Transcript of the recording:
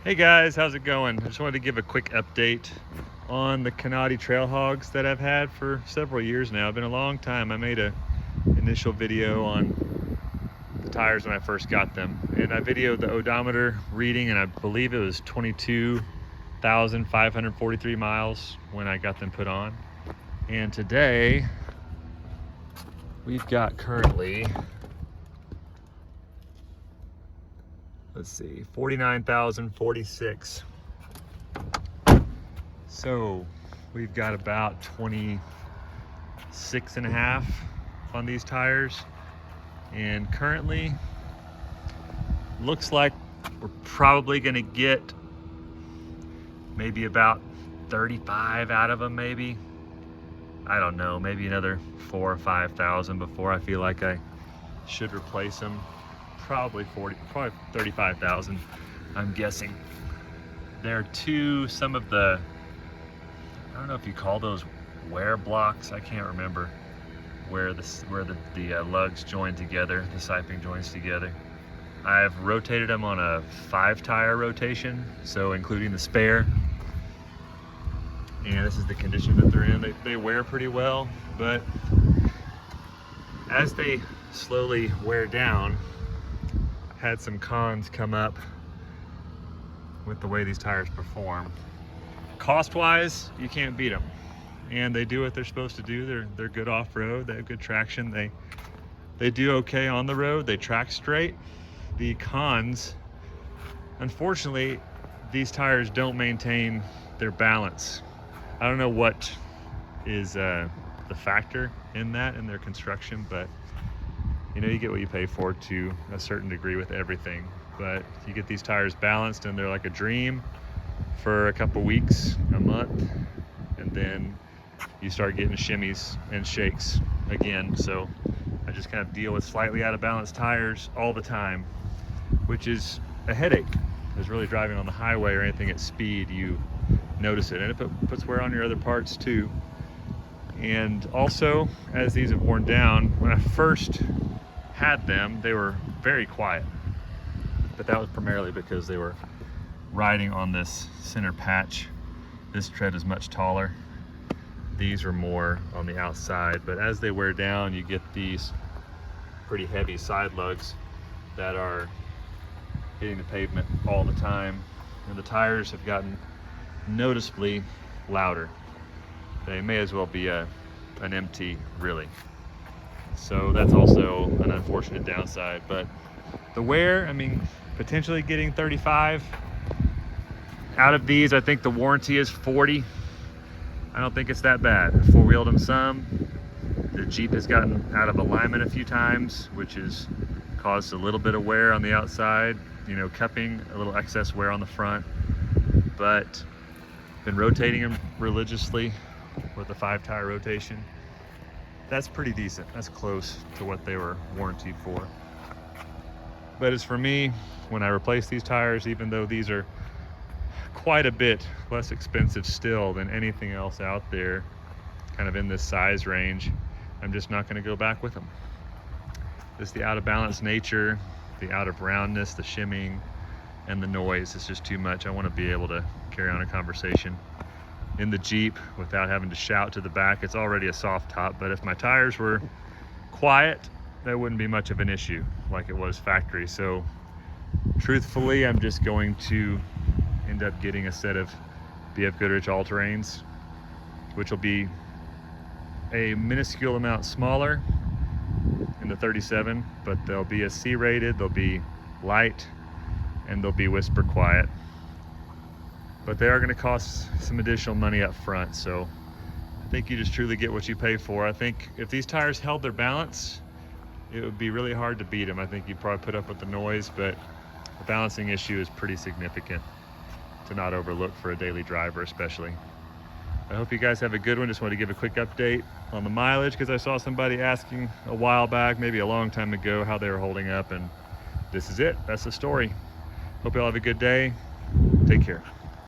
Hey guys, how's it going? I just wanted to give a quick update on the Kanati trail hogs that I've had for several years now. It's been a long time. I made an initial video on the tires when I first got them, and I videoed the odometer reading, and I believe it was 22,543 miles when I got them put on. And today we've got currently, let's see, 49,046. So we've got about 26 and a half on these tires. And currently looks like we're probably gonna get maybe about 35 out of them, maybe. I don't know, maybe another 4,000 or 5,000 before I feel like I should replace them. Probably 35,000, I'm guessing. There are some of the, I don't know if you call those wear blocks. I can't remember where the lugs join together, the siping joins together. I've rotated them on a 5-tire rotation, so including the spare. And this is the condition that they're in. They wear pretty well, but as they slowly wear down, had some cons come up with the way these tires perform. Cost-wise, you can't beat them, and they do what they're supposed to do. They're good off-road. They have good traction. They do okay on the road. They track straight. The cons, unfortunately, these tires don't maintain their balance. I don't know what is the factor in that in their construction, but you know, you get what you pay for to a certain degree with everything. But you get these tires balanced and they're like a dream for a couple weeks, a month, and then you start getting shimmies and shakes again. So I just kind of deal with slightly out of balance tires all the time, which is a headache. Because really driving on the highway or anything at speed, you notice it, and it puts wear on your other parts too. And also, as these have worn down, when I first had them, they were very quiet, but that was primarily because they were riding on this center patch. This tread is much taller. These are more on the outside, but as they wear down, you get these pretty heavy side lugs that are hitting the pavement all the time, and the tires have gotten noticeably louder. They may as well be an MT, really. So that's also an unfortunate downside. But the wear, I mean, potentially getting 35 out of these. I think the warranty is 40. I don't think it's that bad. I four-wheeled them some. The Jeep has gotten out of alignment a few times, which has caused a little bit of wear on the outside, you know, cupping, a little excess wear on the front. But been rotating them religiously with a 5-tire rotation. That's pretty decent. That's close to what they were warranted for. But as for me, when I replace these tires, even though these are quite a bit less expensive still than anything else out there, kind of in this size range, I'm just not going to go back with them. Just the out of balance nature, the out of roundness, the shimming, and the noise is just too much. I want to be able to carry on a conversation in the Jeep without having to shout to the back. It's already a soft top, but if my tires were quiet, that wouldn't be much of an issue like it was factory. So truthfully, I'm just going to end up getting a set of BF Goodrich all-terrains, which will be a minuscule amount smaller in the 37, but they'll be a C-rated, they'll be light, and they'll be whisper quiet. But they are going to cost some additional money up front, so I think you just truly get what you pay for. I think if these tires held their balance, it would be really hard to beat them. I think you'd probably put up with the noise, but the balancing issue is pretty significant to not overlook for a daily driver especially. I hope you guys have a good one. Just wanted to give a quick update on the mileage because I saw somebody asking a while back, maybe a long time ago, how they were holding up, and this is it. That's the story. Hope you all have a good day. Take care.